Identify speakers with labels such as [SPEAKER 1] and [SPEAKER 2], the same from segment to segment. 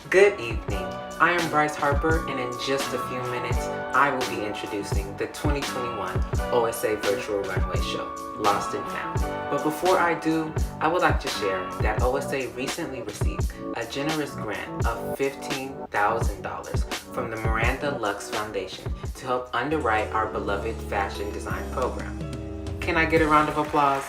[SPEAKER 1] Good evening. I am Bryce Harper, and in just a few minutes, I will be introducing the 2021 OSA Virtual Runway Show, Lost and Found. But before I do, I would like to share that OSA recently received a generous grant of $15,000 from the Miranda Lux Foundation to help underwrite our beloved fashion design program. Can I get a round of applause?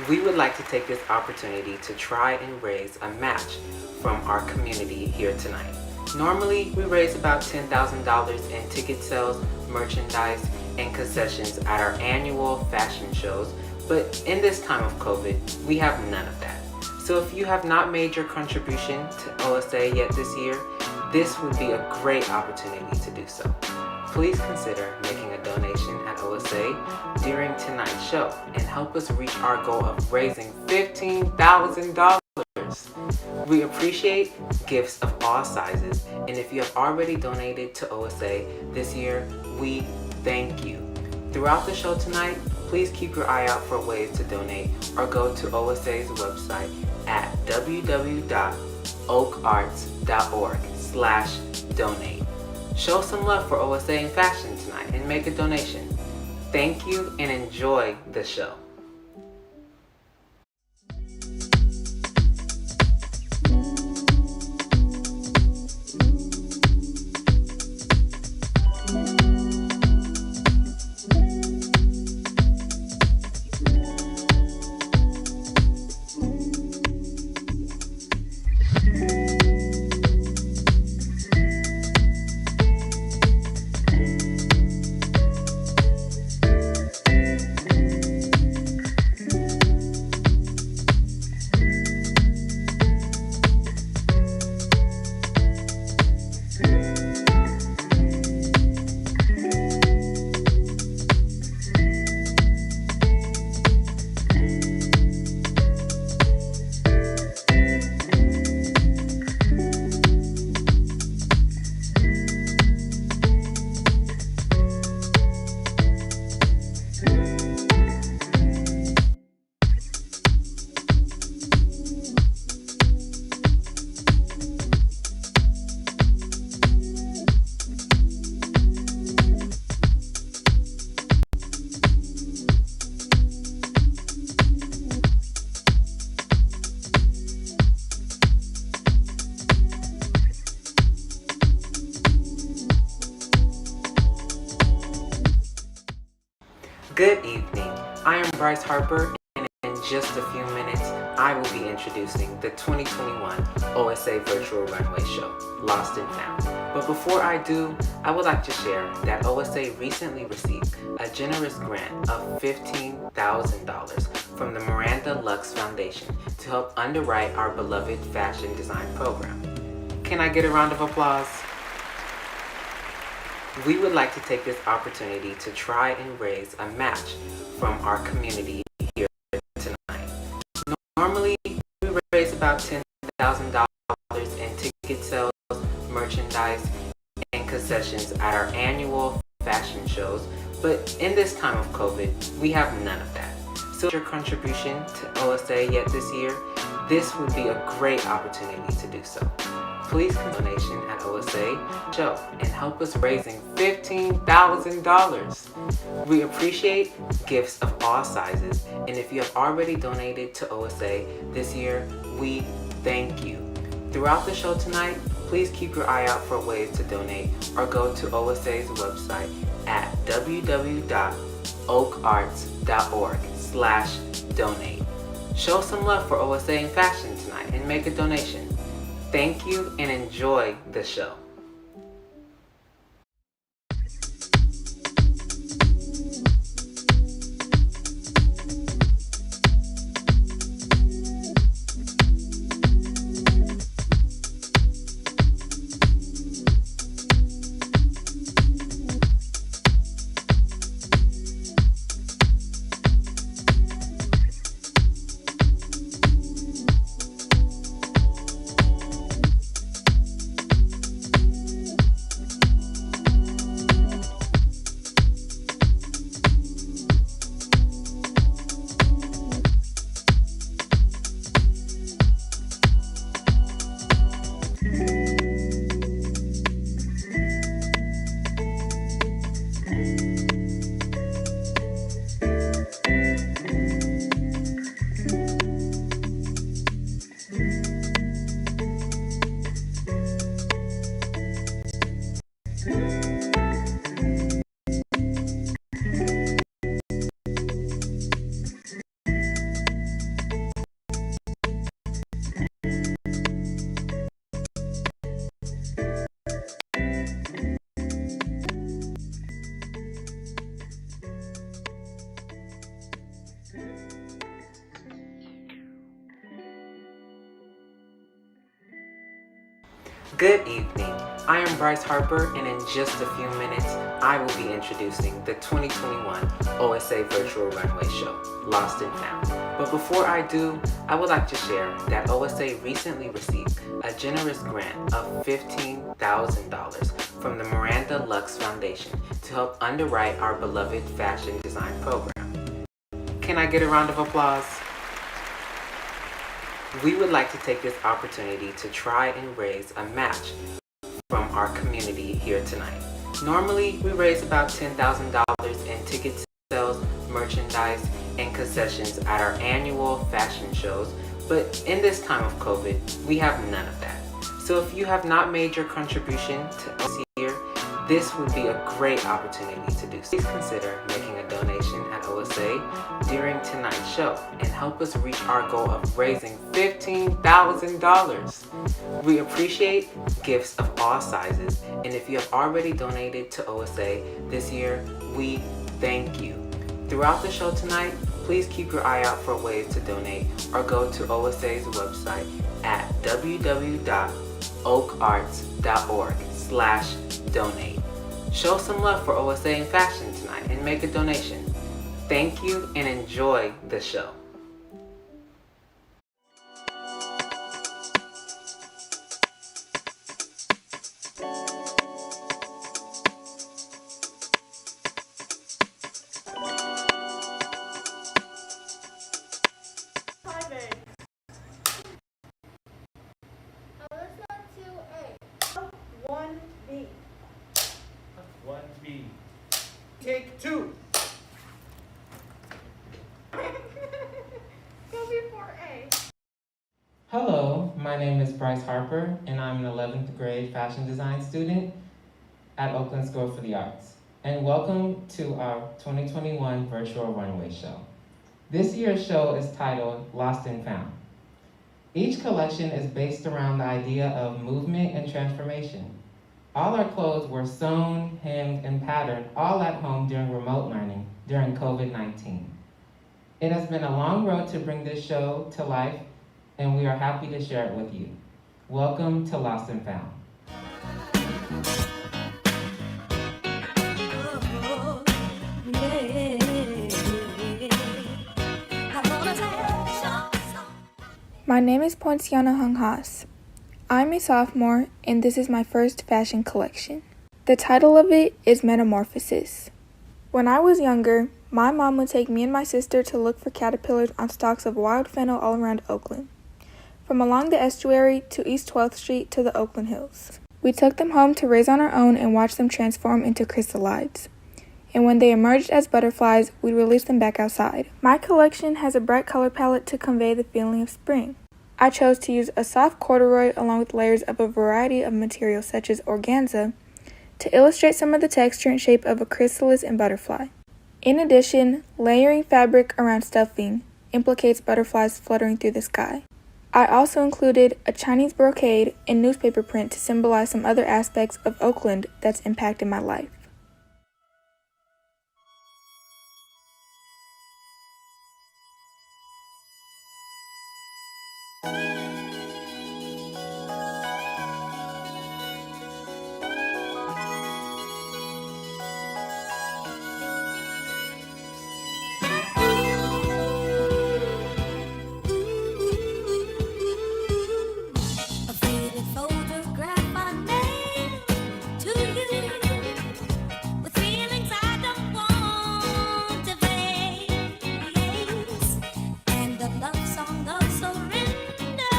[SPEAKER 1] We would like to take this opportunity to try and raise a match from our community here tonight. Normally, we raise about $10,000 in ticket sales, merchandise, and concessions at our annual fashion shows, but in this time of COVID, we have none of that. So if you have not made your contribution to OSA yet this year, this would be a great opportunity to do so. Please consider making a donation at OSA during tonight's show and help us reach our goal of raising $15,000. We appreciate gifts of all sizes, and if you have already donated to OSA this year, we thank you. Throughout the show tonight, please keep your eye out for ways to donate or go to OSA's website at www.oakarts.org/donate. Show some love for OSA and fashion tonight and make a donation. Thank you and enjoy the show. Good evening. I am Bryce Harper, and in just a few minutes, I will be introducing the 2021 OSA Virtual Runway Show, Lost and Found. But before I do, I would like to share that OSA recently received a generous grant of $15,000 from the Miranda Lux Foundation to help underwrite our beloved fashion design program. Can I get a round of applause? We would like to take this opportunity to try and raise a match from our community here tonight. Normally, we raise about $10,000 in ticket sales, merchandise, and concessions at our annual fashion shows, but in this time of COVID, we have none of that. So your contribution to OSA yet this year, this would be a great opportunity to do so. Please donation at OSA show and help us raising $15,000. We appreciate gifts of all sizes, and if you have already donated to OSA this year, we thank you. Throughout the show tonight, please keep your eye out for ways to donate or go to OSA's website at www.oakarts.org/donate. Show some love for OSA and fashion tonight and make a donation. Thank you and enjoy the show. Good evening. I am Bryce Harper, and in just a few minutes, I will be introducing the 2021 OSA Virtual Runway Show, Lost and Found. But before I do, I would like to share that OSA recently received a generous grant of $15,000 from the Miranda Lux Foundation to help underwrite our beloved fashion design program. Can I get a round of applause? We would like to take this opportunity to try and raise a match from our community here tonight. Normally, we raise about $10,000 in ticket sales, merchandise, and concessions at our annual fashion shows, but in this time of COVID, we have none of that. So if you have not made your contribution to us here, this would be a great opportunity to do so. Please consider making a donation at OSA during tonight's show and help us reach our goal of raising $15,000. We appreciate gifts of all sizes, and if you have already donated to OSA this year, we thank you. Throughout the show tonight, please keep your eye out for ways to donate or go to OSA's website at www.oakarts.org/donate. Show some love for OSA and fashion tonight and make a donation. Thank you and enjoy the show.
[SPEAKER 2] Take two.
[SPEAKER 1] Hello, my name is Bryce Harper, and I'm an 11th grade fashion design student at Oakland School for the Arts. And welcome to our 2021 Virtual Runway Show. This year's show is titled Lost and Found. Each collection is based around the idea of movement and transformation. All our clothes were sewn, hemmed, and patterned all at home during remote learning during COVID-19. It has been a long road to bring this show to life, and we are happy to share it with you. Welcome to Lost and Found.
[SPEAKER 3] My name is Ponciana Hung Haas. I'm a sophomore, and this is my first fashion collection. The title of it is Metamorphosis. When I was younger, my mom would take me and my sister to look for caterpillars on stalks of wild fennel all around Oakland, from along the estuary to East 12th Street to the Oakland Hills. We took them home to raise on our own and watch them transform into chrysalides. And when they emerged as butterflies, we'd release them back outside. My collection has a bright color palette to convey the feeling of spring. I chose to use a soft corduroy along with layers of a variety of materials such as organza to illustrate some of the texture and shape of a chrysalis and butterfly. In addition, layering fabric around stuffing implicates butterflies fluttering through the sky. I also included a Chinese brocade and newspaper print to symbolize some other aspects of Oakland that's impacted my life.
[SPEAKER 4] And the love song of surrender.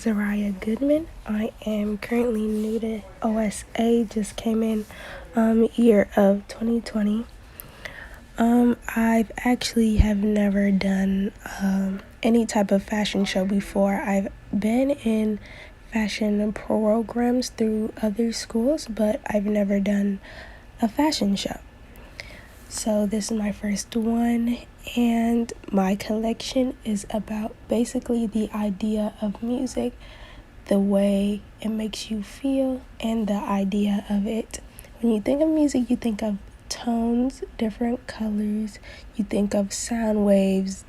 [SPEAKER 2] Zariah Goodman. I am currently new to OSA, just came in year of 2020. I've actually have never done any type of fashion show before. I've been in fashion programs through other schools, but I've never done a fashion show. So this is my first one, and my collection is about basically the idea of music, the way it makes you feel, and the idea of it. When you think of music, you think of tones, different colors, you think of sound waves,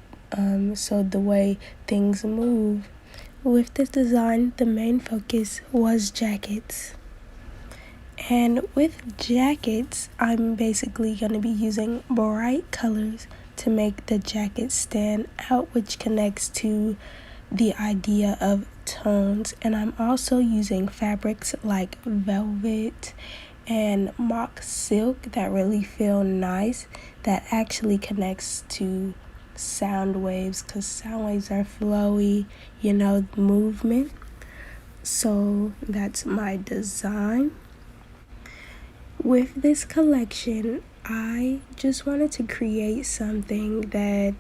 [SPEAKER 2] so the way things move. With this design, the main focus was jackets. And with jackets, I'm basically going to be using bright colors to make the jacket stand out, which connects to the idea of tones. And I'm also using fabrics like velvet and mock silk that really feel nice, that actually connects to sound waves, because sound waves are flowy, movement. So that's my design. With this collection, I just wanted to create something that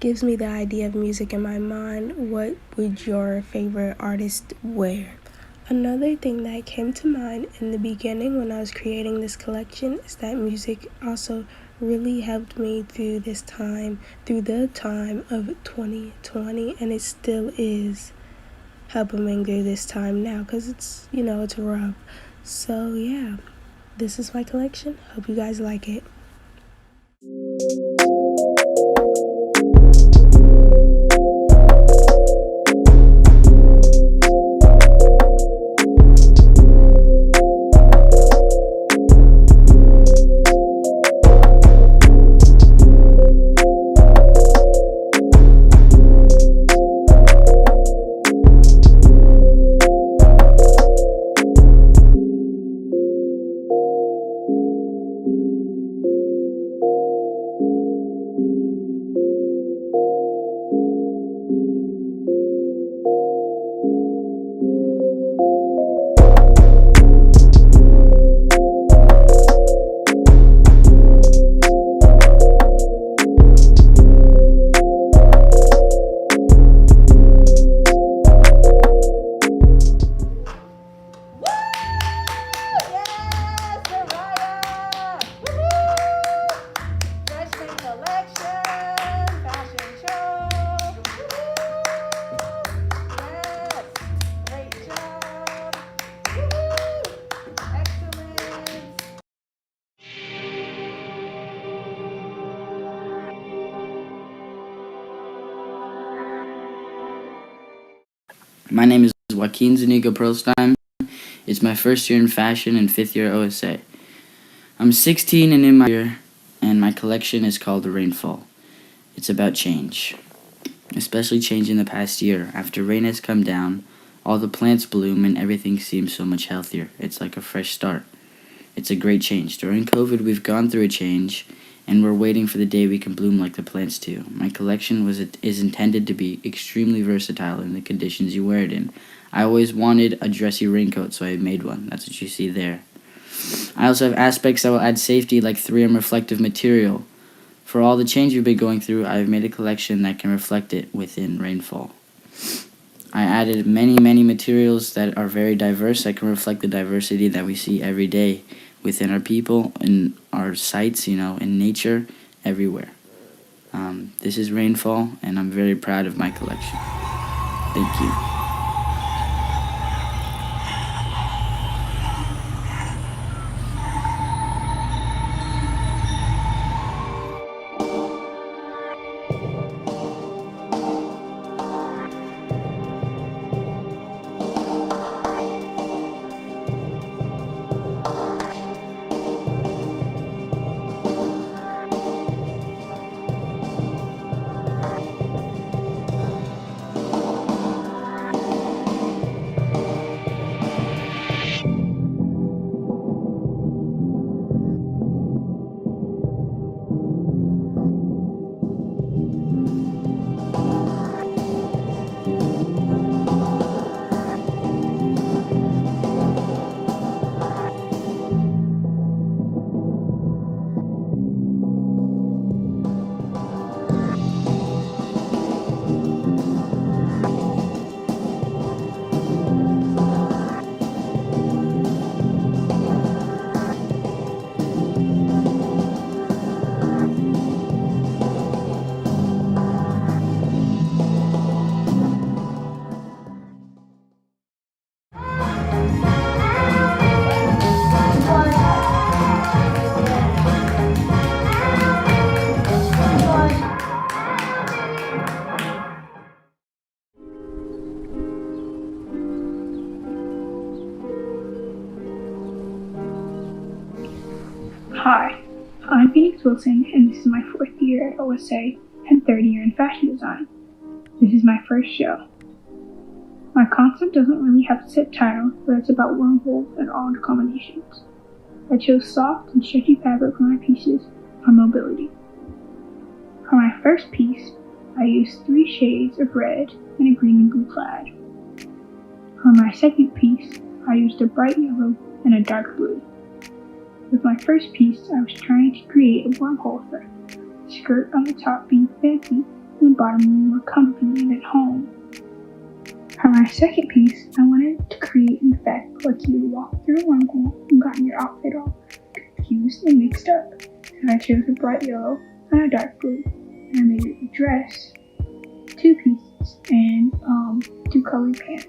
[SPEAKER 2] gives me the idea of music in my mind. What would your favorite artist wear? Another thing that came to mind in the beginning when I was creating this collection is that music also really helped me through the time of 2020, and it still is helping me through this time now, because it's rough. So yeah. This is my collection. Hope you guys like it.
[SPEAKER 4] My name is Joaquin Zuniga Perlstein. It's my first year in fashion and fifth year OSA. I'm 16 and in my year, and my collection is called Rainfall. It's about change, especially change in the past year. After rain has come down, all the plants bloom and everything seems so much healthier. It's like a fresh start. It's a great change. During COVID, we've gone through a change, and we're waiting for the day we can bloom like the plants do. My collection is intended to be extremely versatile in the conditions you wear it in. I always wanted a dressy raincoat, so I made one. That's what you see there. I also have aspects that will add safety, like 3M reflective material. For all the change we've been going through, I've made a collection that can reflect it within Rainfall. I added many materials that are very diverse, that can reflect the diversity that we see every day within our people, in our sites, in nature, everywhere. This is Rainfall, and I'm very proud of my collection. Thank you.
[SPEAKER 5] Hi, I'm Phoenix Wilson, and this is my 4th year at OSA and 3rd year in fashion design. This is my first show. My concept doesn't really have a set title, but it's about wormholes and odd combinations. I chose soft and stretchy fabric for my pieces for mobility. For my first piece, I used 3 shades of red and a green and blue plaid. For my second piece, I used a bright yellow and a dark blue. With my first piece, I was trying to create a wormhole effect, the skirt on the top being fancy and the bottom being more comfy and at home. For my second piece, I wanted to create an effect like you would walk through a wormhole and gotten your outfit all confused and mixed up. And I chose a bright yellow and a dark blue, and I made it a dress, 2 pieces, and 2 colored pants.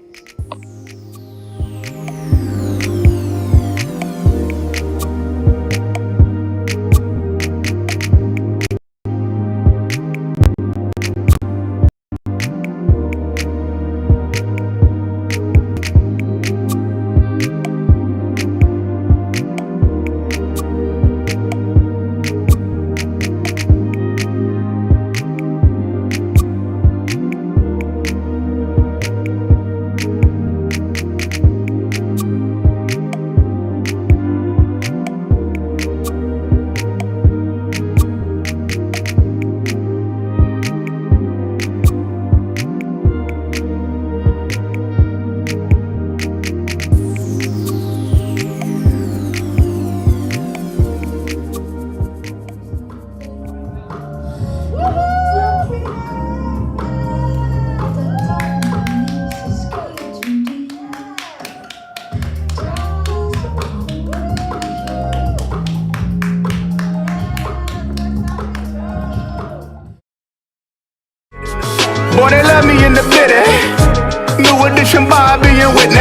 [SPEAKER 6] Boy, they love me in the bitty. New edition Bobby and Whitney.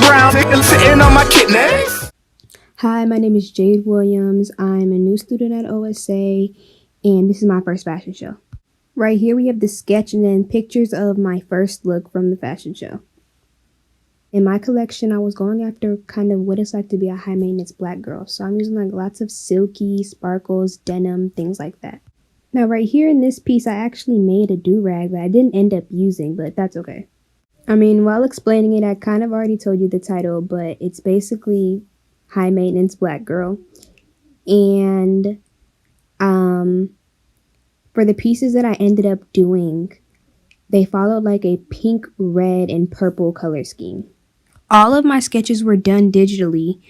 [SPEAKER 6] Brown sitting on my kidneys.
[SPEAKER 7] Hi, my name is Jade Williams. I'm a new student at OSA, and this is my first fashion show. Right here we have the sketch and then pictures of my first look from the fashion show. In my collection, I was going after kind of what it's like to be a high maintenance black girl. So I'm using like lots of silky, sparkles, denim, things like that. Now right here in this piece, I actually made a do-rag that I didn't end up using, but that's okay. I mean, while explaining it, I kind of already told you the title, but it's basically high maintenance black girl. And for the pieces that I ended up doing, they followed like a pink, red, and purple color scheme. All of my sketches were done digitally,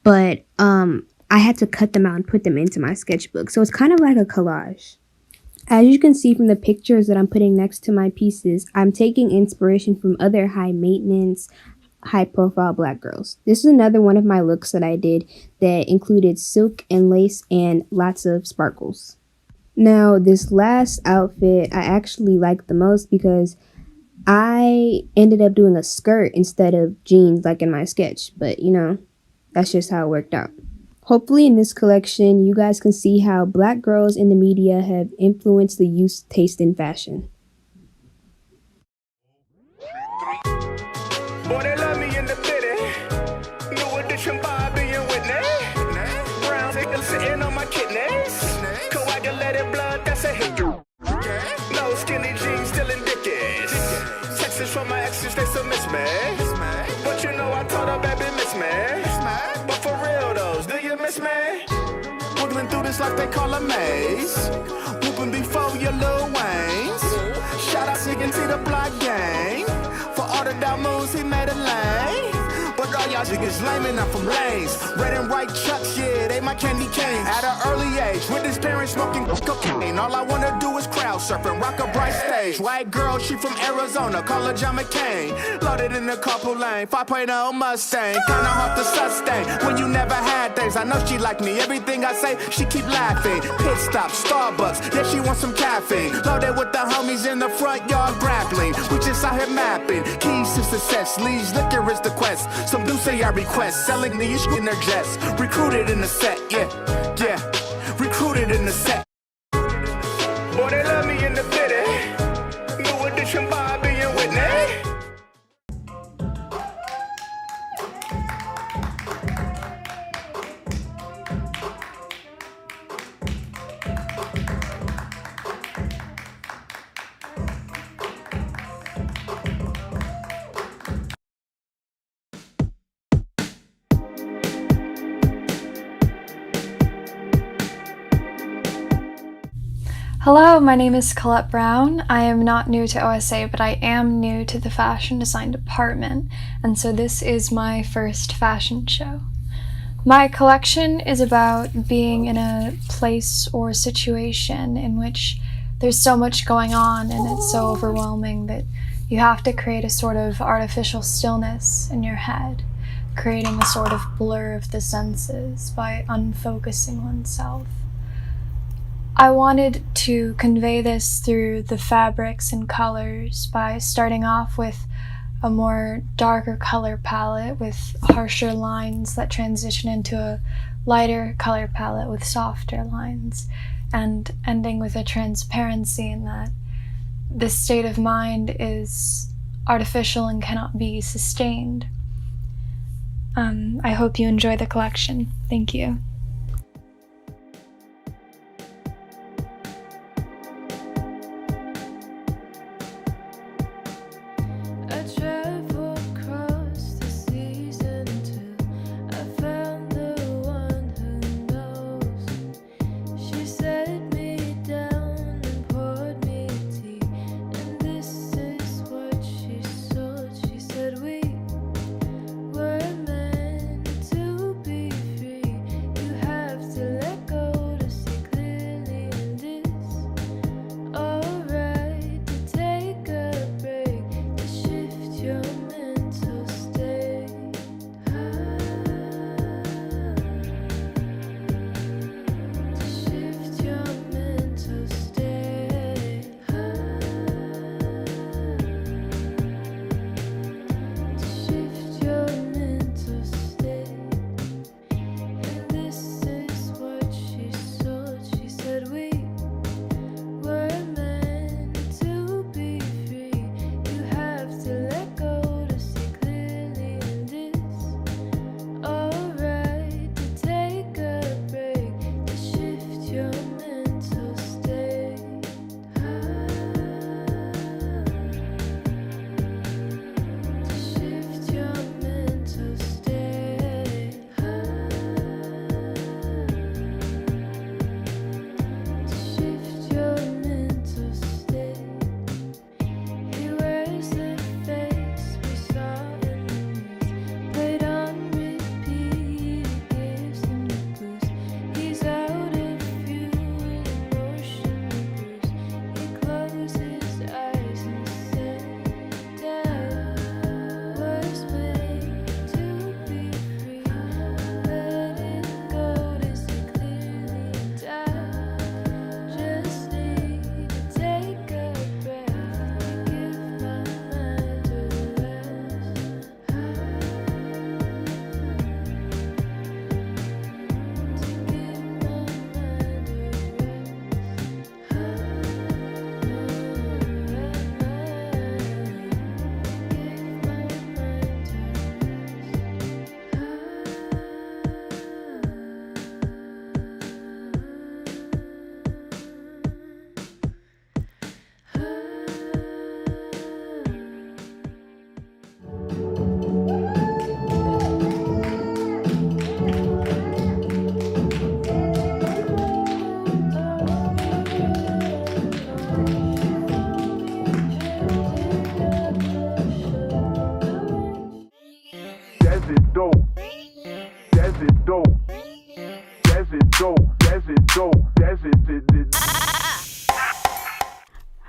[SPEAKER 7] but I had to cut them out and put them into my sketchbook. So it's kind of like a collage. As you can see from the pictures that I'm putting next to my pieces, I'm taking inspiration from other high maintenance, high profile black girls. This is another one of my looks that I did that included silk and lace and lots of sparkles. Now this last outfit I actually liked the most because I ended up doing a skirt instead of jeans like in my sketch, but you know, that's just how it worked out. Hopefully in this collection, you guys can see how black girls in the media have influenced the youth's taste in fashion.
[SPEAKER 6] Boy, they love me in the bitty. New edition Bobby and Whitney. Brown sitting on my kidneys. Coagulated blood, that's a hit. No skinny jeans, still in Dickies. Texts from my exes, they still miss me. But you know I told her, baby, miss me. But for real though, do you miss me? Wiggling through this life they call a maze. Whooping before your Lil Waynes. Shout out to the block gang. For all the down moves, he made a lane. But all y'all niggas lame and I'm from lanes. Red and white chucks, yeah, they my candy canes. At an early age, with his parents smoking cocaine. All I wanna do is crowd surfing, rock a bright stage. White girl, she from Arizona, call her John McCain. Loaded in a couple lane, 5.0 Mustang. Kinda hard to sustain when you never had things. I know she like me, everything I say, she keep laughing. Pit stop, Starbucks, yeah, she wants some caffeine. Loaded with the homies in the front yard grappling. We just out here mapping, keys to success. Leads, liquor is the quest. Some do say I request, selling these in their jets. Recruited in the set, yeah, recruited in the set. Boy, they love me in the bitty. New edition Bobby and Whitney.
[SPEAKER 8] Hello, my name is Colette Brown. I am not new to OSA, but I am new to the fashion design department, and so this is my first fashion show. My collection is about being in a place or situation in which there's so much going on and it's so overwhelming that you have to create a sort of artificial stillness in your head, creating a sort of blur of the senses by unfocusing oneself. I wanted to convey this through the fabrics and colors by starting off with a more darker color palette with harsher lines that transition into a lighter color palette with softer lines, and ending with a transparency in that this state of mind is artificial and cannot be sustained. I hope you enjoy the collection. Thank you.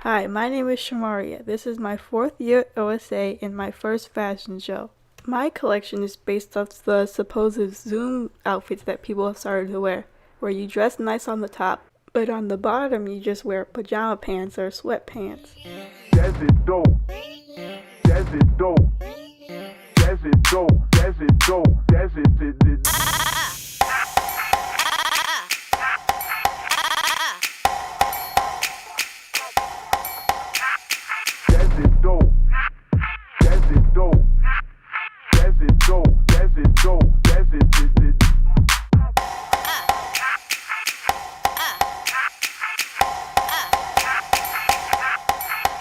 [SPEAKER 9] Hi, my name is Shamaria. This is my 4th year at OSA and my first fashion show. My collection is based off the supposed Zoom outfits that people have started to wear, where you dress nice on the top, but on the bottom you just wear pajama pants or sweatpants.
[SPEAKER 6] That's it dope. That's it dope. That's it dope. That's it dope. That's it. That's it dope. That's it dope. That's it dope. That's it dope. That's it.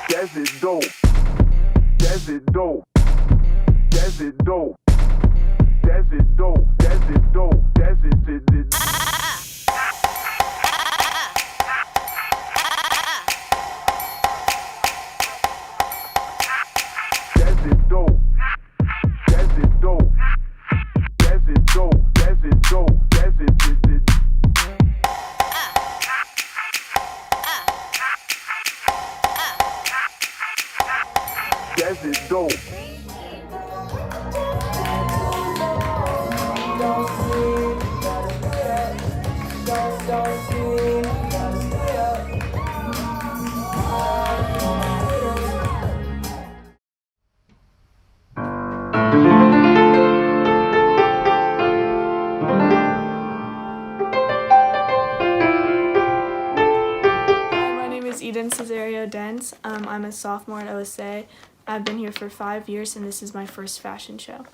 [SPEAKER 6] That's it dope. That's it dope. That's it dope. That's it dope. That's it dope. That's it.
[SPEAKER 10] I'm a sophomore at OSA. I've been here for 5 years and this is my first fashion show.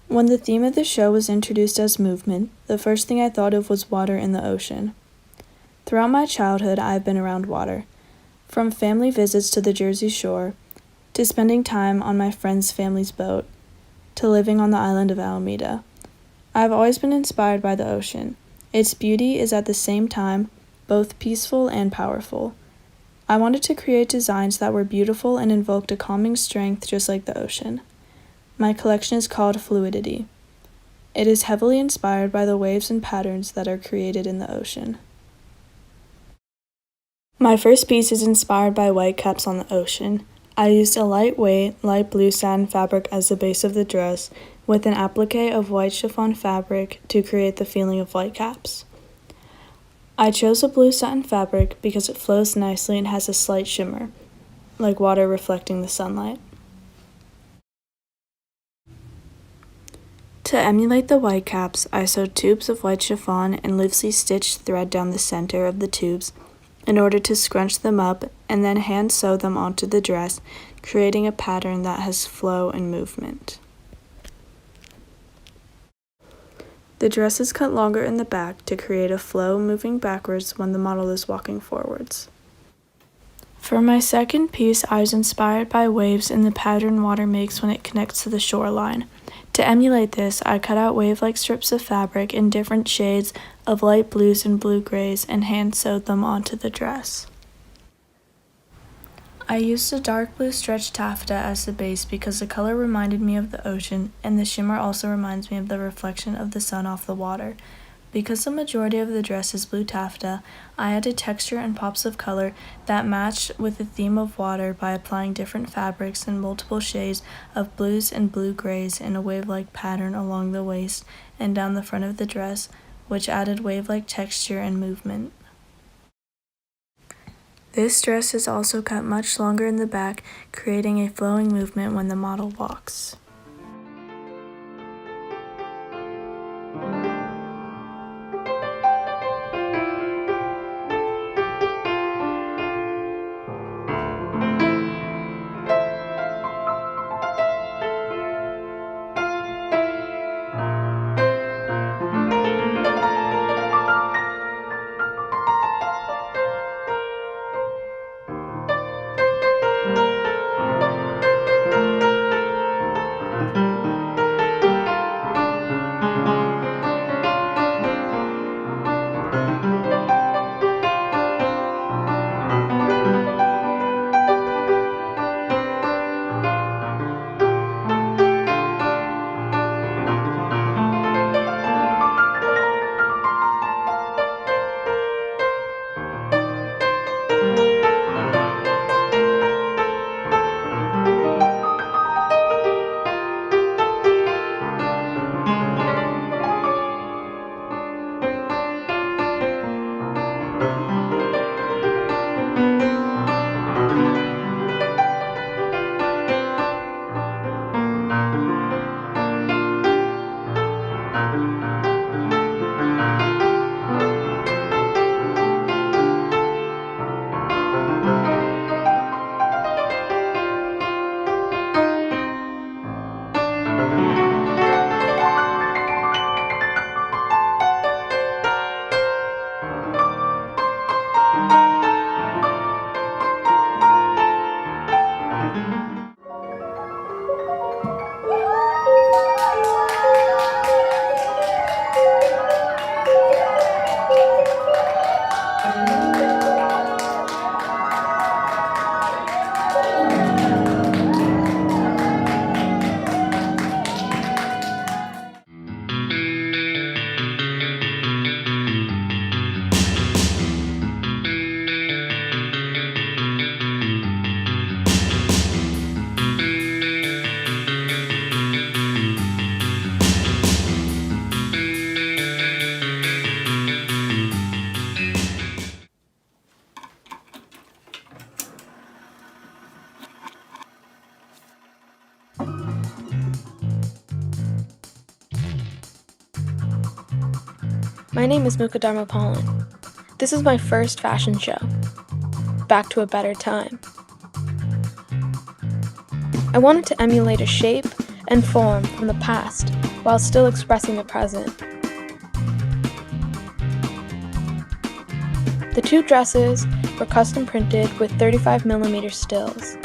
[SPEAKER 10] When the theme of the show was introduced as movement, the first thing I thought of was water in the ocean. Throughout my childhood, I've been around water. From family visits to the Jersey Shore, to spending time on my friend's family's boat, to living on the island of Alameda. I've always been inspired by the ocean. Its beauty is at the same time both peaceful and powerful. I wanted to create designs that were beautiful and invoked a calming strength just like the ocean. My collection is called Fluidity. It is heavily inspired by the waves and patterns that are created in the ocean. My first piece is inspired by whitecaps on the ocean. I used a lightweight, light blue satin fabric as the base of the dress, with an applique of white chiffon fabric to create the feeling of whitecaps. I chose a blue satin fabric because it flows nicely and has a slight shimmer, like water reflecting the sunlight. To emulate the whitecaps, I sewed tubes of white chiffon and loosely stitched thread down the center of the tubes in order to scrunch them up and then hand sew them onto the dress, creating a pattern that has flow and movement. The dress is cut longer in the back to create a flow moving backwards when the model is walking forwards. For my second piece, I was inspired by waves and the pattern water makes when it connects to the shoreline. To emulate this, I cut out wave-like strips of fabric in different shades of light blues and blue grays and hand-sewed them onto the dress. I used a dark blue stretch taffeta as the base because the color reminded me of the ocean, and the shimmer also reminds me of the reflection of the sun off the water. Because the majority of the dress is blue taffeta, I added texture and pops of color that matched with the theme of water by applying different fabrics in multiple shades of blues and blue grays in a wave-like pattern along the waist and down the front of the dress, which added wave-like texture and movement. This dress is also cut much longer in the back, creating a flowing movement when the model walks.
[SPEAKER 11] My name is Mukadharma Pollen. This is my first fashion show. back to a better time. I wanted to emulate a shape and form from the past while still expressing the present. The two dresses were custom printed with 35mm stills.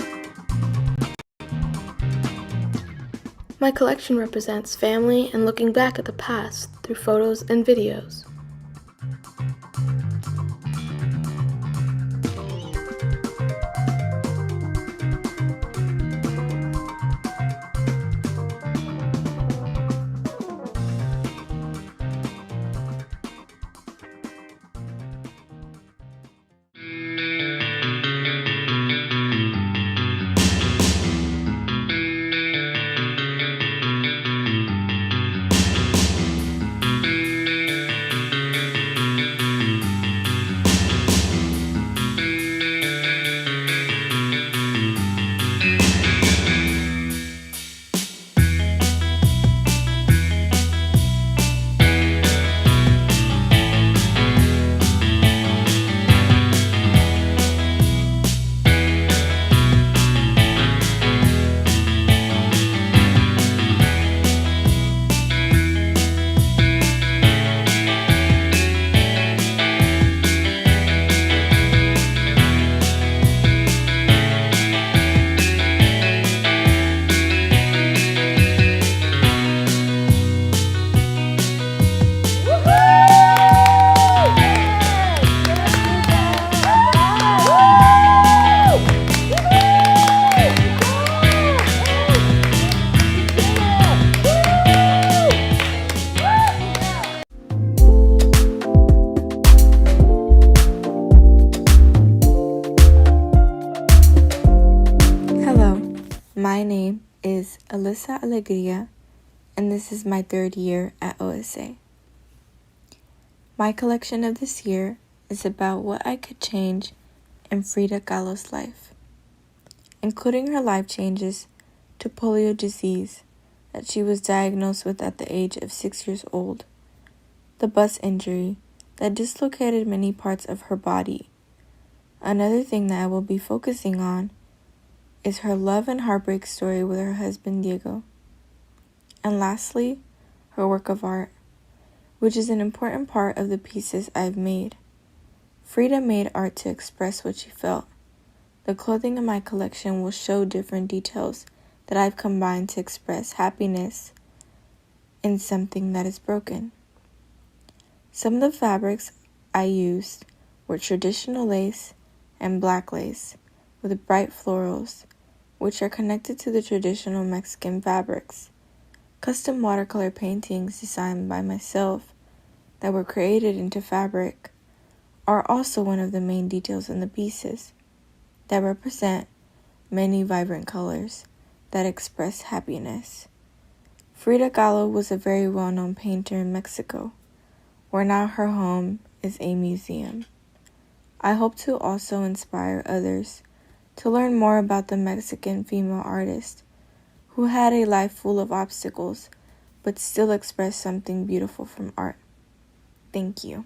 [SPEAKER 11] My collection represents family and looking back at the past through photos and videos.
[SPEAKER 3] My name is Alyssa Alegria, and this is my 3rd year at OSA. My collection of this year is about what I could change in Frida Kahlo's life, including her life changes to polio disease that she was diagnosed with at the age of 6 years old, the bus injury that dislocated many parts of her body. Another thing that I will be focusing on is her love and heartbreak story with her husband Diego. And lastly, her work of art, which is an important part of the pieces I've made. Frida made art to express what she felt. The clothing in my collection will show different details that I've combined to express happiness in something that is broken. Some of the fabrics I used were traditional lace and black lace with bright florals, which are connected to the traditional Mexican fabrics. Custom watercolor paintings designed by myself that were created into fabric are also one of the main details in the pieces that represent many vibrant colors that express happiness. Frida Kahlo was a very well-known painter in Mexico, where now her home is a museum. I hope to also inspire others to learn more about the Mexican female artist who had a life full of obstacles but still expressed something beautiful from art. Thank you.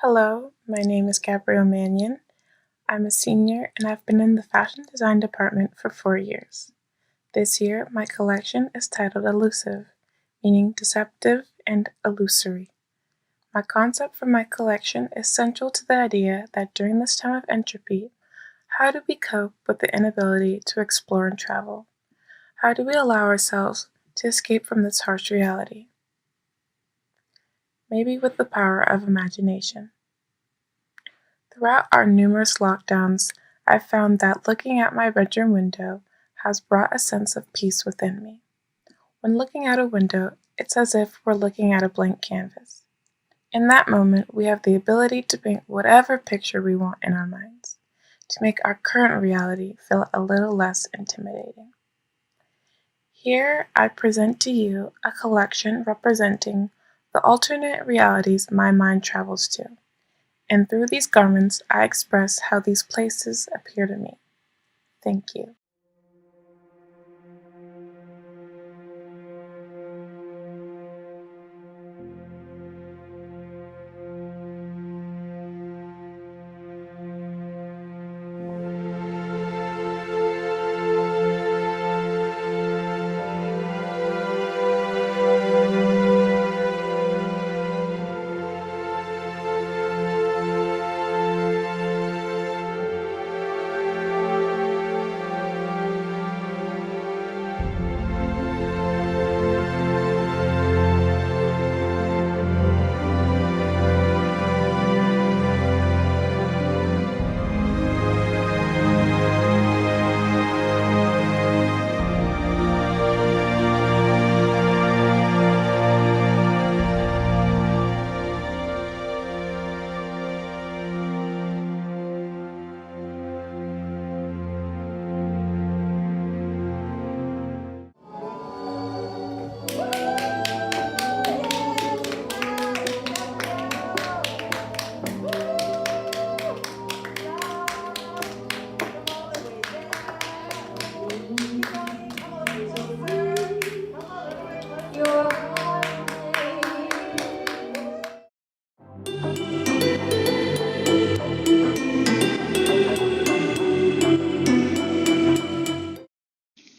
[SPEAKER 12] Hello, my name is Gabrielle Mannion. I'm a senior and I've been in the fashion design department for 4 years. This year, my collection is titled Elusive, meaning deceptive and illusory. My concept for my collection is central to the idea that during this time of entropy, how do we cope with the inability to explore and travel? How do we allow ourselves to escape from this harsh reality? Maybe with the power of imagination. Throughout our numerous lockdowns, I've found that looking out my bedroom window has brought a sense of peace within me. When looking out a window, it's as if we're looking at a blank canvas. In that moment, we have the ability to paint whatever picture we want in our minds, to make our current reality feel a little less intimidating. Here, I present to you a collection representing the alternate realities my mind travels to. And through these garments, I express how these places appear to me. Thank you.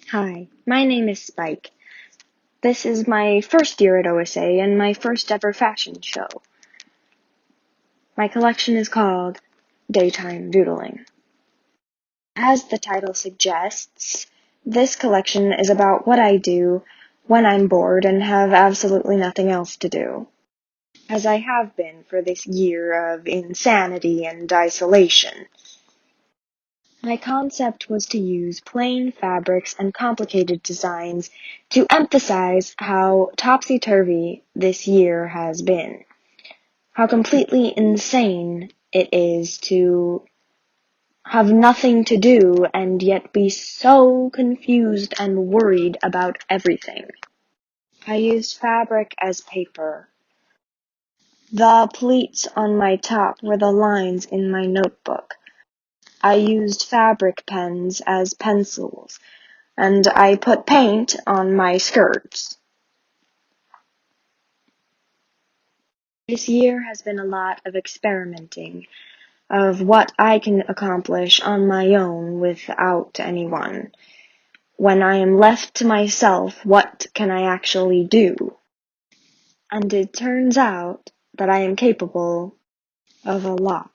[SPEAKER 13] Hi, my name is Spike. This is my first year at OSA and my first ever fashion show. My collection is called Daytime Doodling. As the title suggests, this collection is about what I do when I'm bored and have absolutely nothing else to do, as I have been for this year of insanity and isolation. My concept was to use plain fabrics and complicated designs to emphasize how topsy-turvy this year has been. How completely insane it is to have nothing to do and yet be so confused and worried about everything. I used fabric as paper. The pleats on my top were the lines in my notebook. I used fabric pens as pencils, and I put paint on my skirts. This year has been a lot of experimenting, of what I can accomplish on my own without anyone. When I am left to myself, what can I actually do? And it turns out that I am capable of a lot.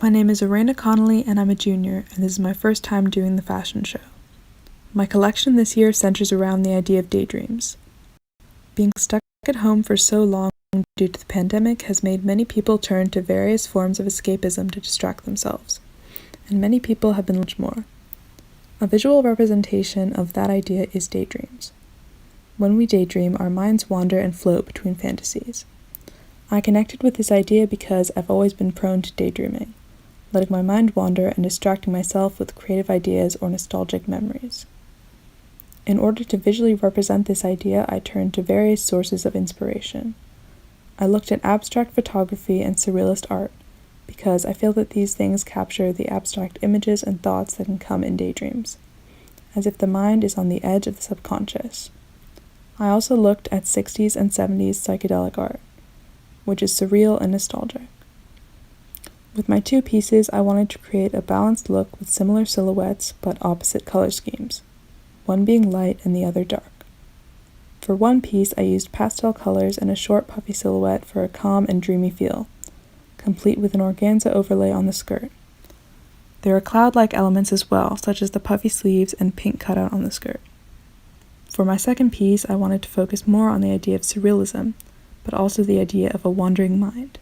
[SPEAKER 14] My name is Arena Connolly and I'm a junior, and this is my first time doing the fashion show. My collection this year centers around the idea of daydreams. Being stuck at home for so long due to the pandemic has made many people turn to various forms of escapism to distract themselves, and many people have been much more. A visual representation of that idea is daydreams. When we daydream, our minds wander and float between fantasies. I connected with this idea because I've always been prone to daydreaming, letting my mind wander and distracting myself with creative ideas or nostalgic memories. In order to visually represent this idea, I turned to various sources of inspiration. I looked at abstract photography and surrealist art, because I feel that these things capture the abstract images and thoughts that can come in daydreams, as if the mind is on the edge of the subconscious. I also looked at 60s and 70s psychedelic art, which is surreal and nostalgic. With my two pieces, I wanted to create a balanced look with similar silhouettes but opposite color schemes, one being light and the other dark. For one piece, I used pastel colors and a short puffy silhouette for a calm and dreamy feel, complete with an organza overlay on the skirt. There are cloud-like elements as well, such as the puffy sleeves and pink cutout on the skirt. For my second piece, I wanted to focus more on the idea of surrealism, but also the idea of a wandering mind.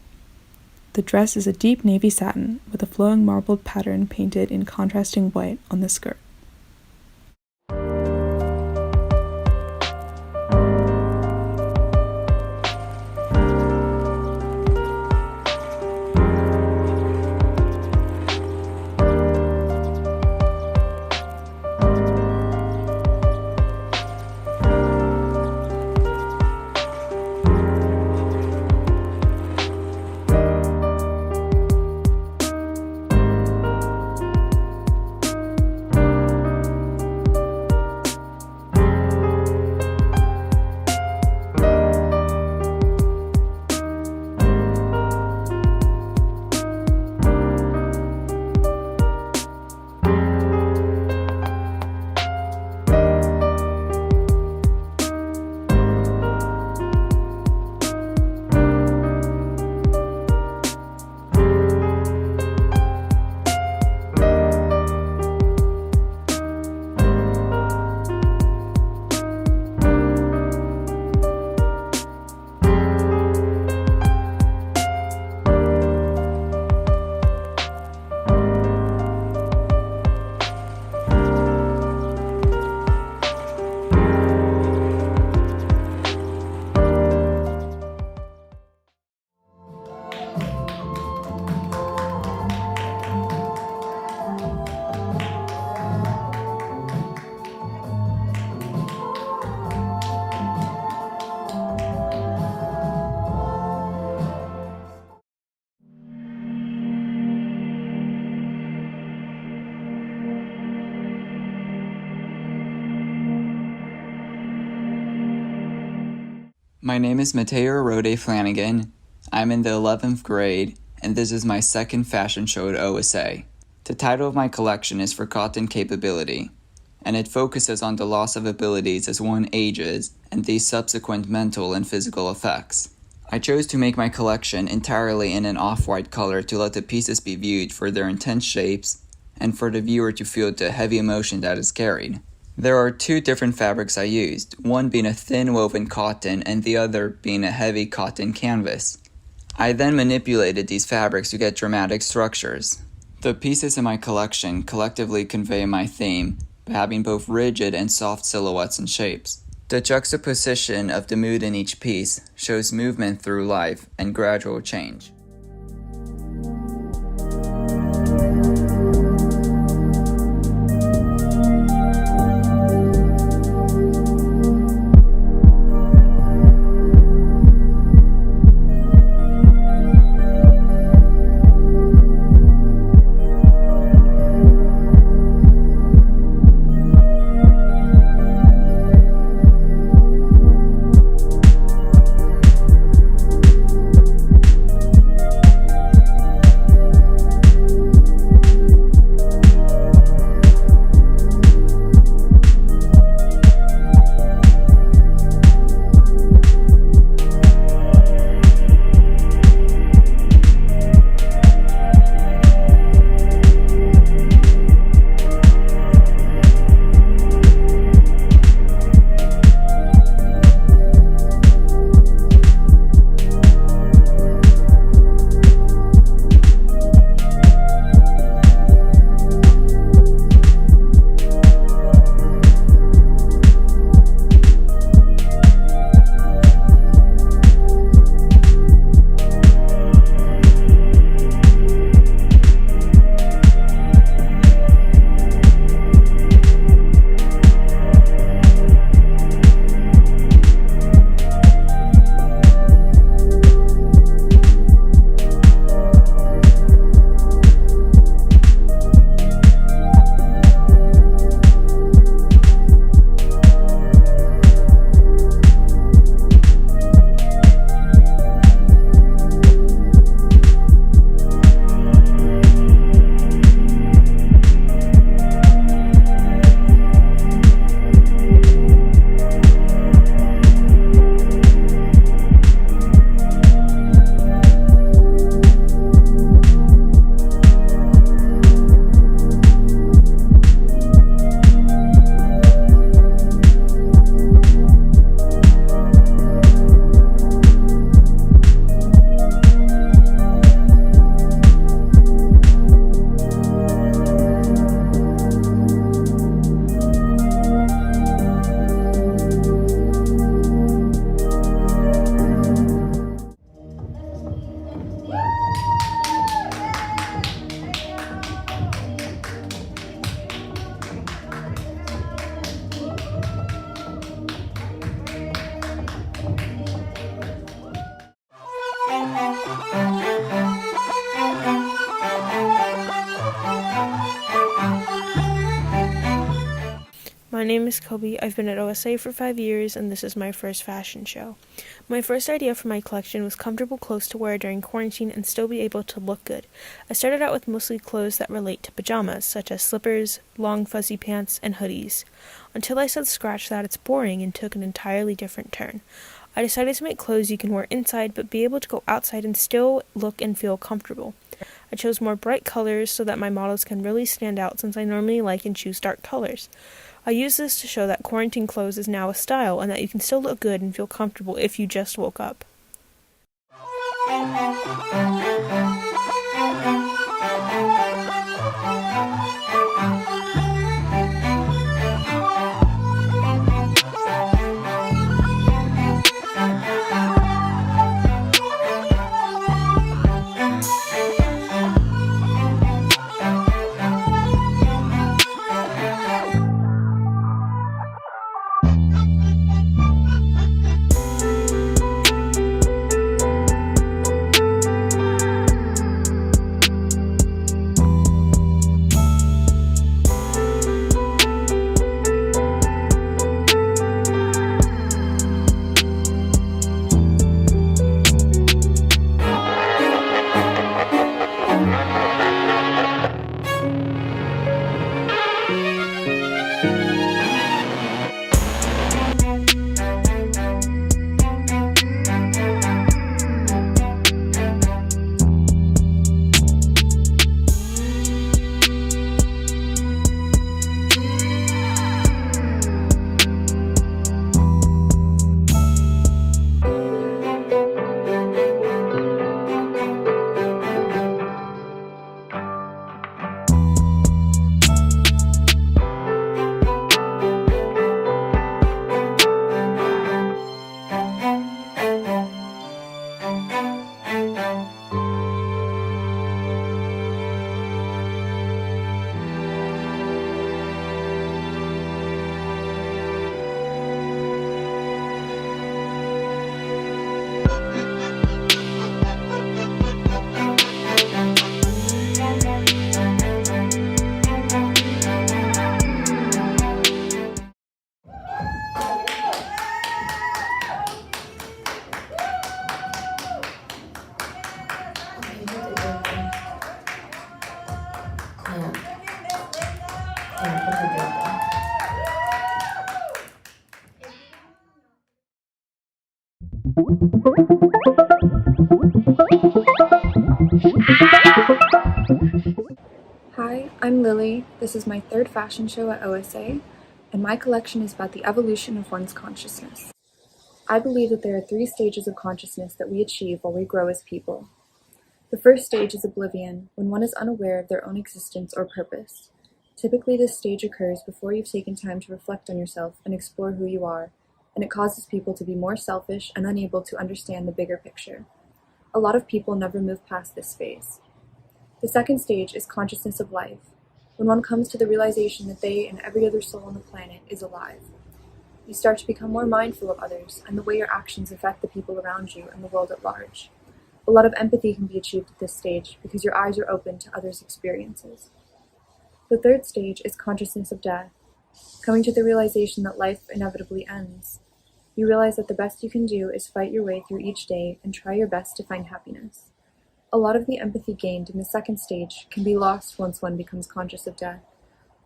[SPEAKER 14] The dress is a deep navy satin with a flowing marbled pattern painted in contrasting white on the skirt.
[SPEAKER 15] My name is Mateo Rode Flanagan. I'm in the 11th grade, and this is my second fashion show at OSA. The title of my collection is Forgotten Capability, and it focuses on the loss of abilities as one ages and these subsequent mental and physical effects. I chose to make my collection entirely in an off-white color to let the pieces be viewed for their intense shapes and for the viewer to feel the heavy emotion that is carried. There are two different fabrics I used, one being a thin woven cotton and the other being a heavy cotton canvas. I then manipulated these fabrics to get dramatic structures. The pieces in my collection collectively convey my theme by having both rigid and soft silhouettes and shapes. The juxtaposition of the mood in each piece shows movement through life and gradual change.
[SPEAKER 2] name is Kobe. I've been at OSA for 5 years, and this is my first fashion show. My first idea for my collection was comfortable clothes to wear during quarantine and still be able to look good. I started out with mostly clothes that relate to pajamas, such as slippers, long fuzzy pants, and hoodies, until I said scratch that it's boring and took an entirely different turn. I decided to make clothes you can wear inside but be able to go outside and still look and feel comfortable. I chose more bright colors so that my models can really stand out since I normally like and choose dark colors. I use this to show that quarantine clothes is now a style and that you can still look good and feel comfortable if you just woke up.
[SPEAKER 8] Hi, I'm Lily. This is my third fashion show at OSA, and my collection is about the evolution of one's consciousness. I believe that there are 3 stages of consciousness that we achieve while we grow as people. The first stage is oblivion, when one is unaware of their own existence or purpose. Typically, this stage occurs before you've taken time to reflect on yourself and explore who you are, and it causes people to be more selfish and unable to understand the bigger picture. A lot of people never move past this phase. The second stage is consciousness of life, when one comes to the realization that they and every other soul on the planet is alive. You start to become more mindful of others and the way your actions affect the people around you and the world at large. A lot of empathy can be achieved at this stage because your eyes are open to others' experiences. The third stage is consciousness of death, coming to the realization that life inevitably ends. You realize that the best you can do is fight your way through each day and try your best to find happiness. A lot of the empathy gained in the second stage can be lost once one becomes conscious of death.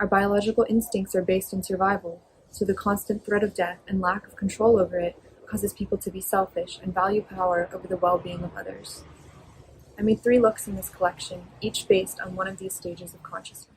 [SPEAKER 8] Our biological instincts are based in survival, so the constant threat of death and lack of control over it causes people to be selfish and value power over the well-being of others. I made 3 looks in this collection, each based on one of these stages of consciousness.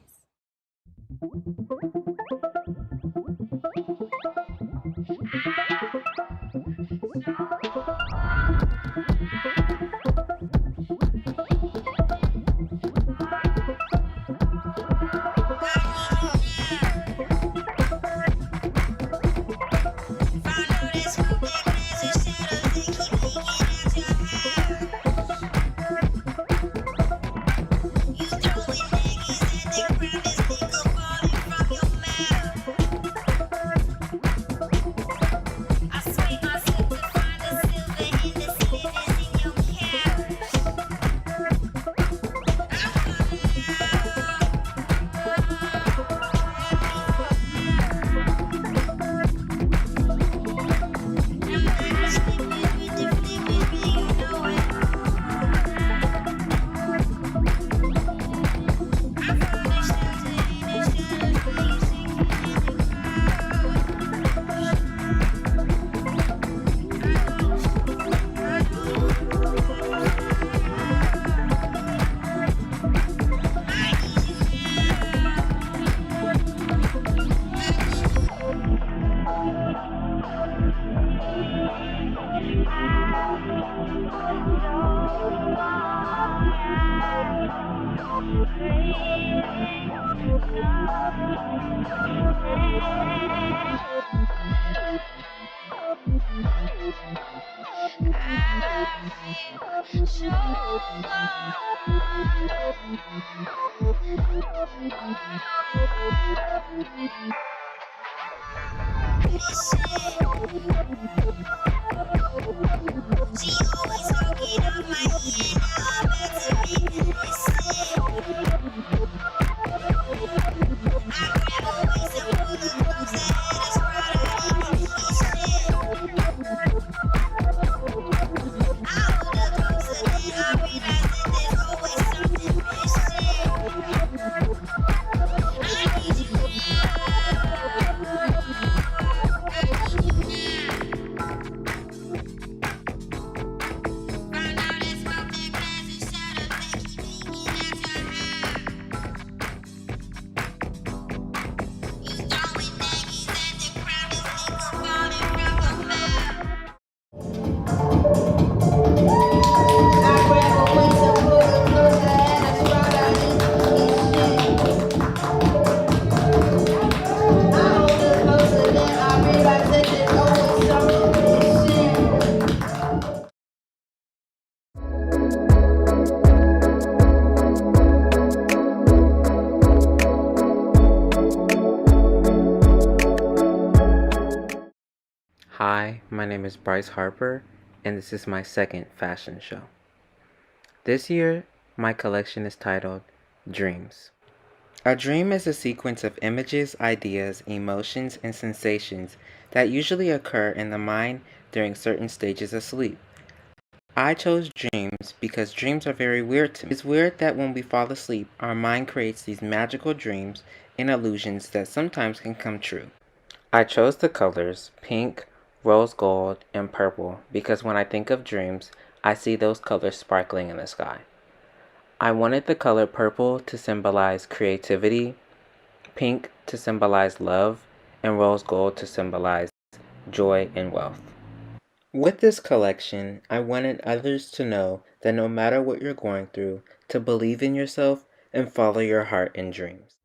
[SPEAKER 1] Hi, my name is Bryce Harper, and this is my second fashion show. This year, my collection is titled Dreams. A dream is a sequence of images, ideas, emotions, and sensations that usually occur in the mind during certain stages of sleep. I chose dreams because dreams are very weird to me. It's weird that when we fall asleep, our mind creates these magical dreams and illusions that sometimes can come true. I chose the colors pink, rose gold, and purple because when I think of dreams, I see those colors sparkling in the sky. I wanted the color purple to symbolize creativity, pink to symbolize love, and rose gold to symbolize joy and wealth. With this collection, I wanted others to know that no matter what you're going through, to believe in yourself and follow your heart and dreams.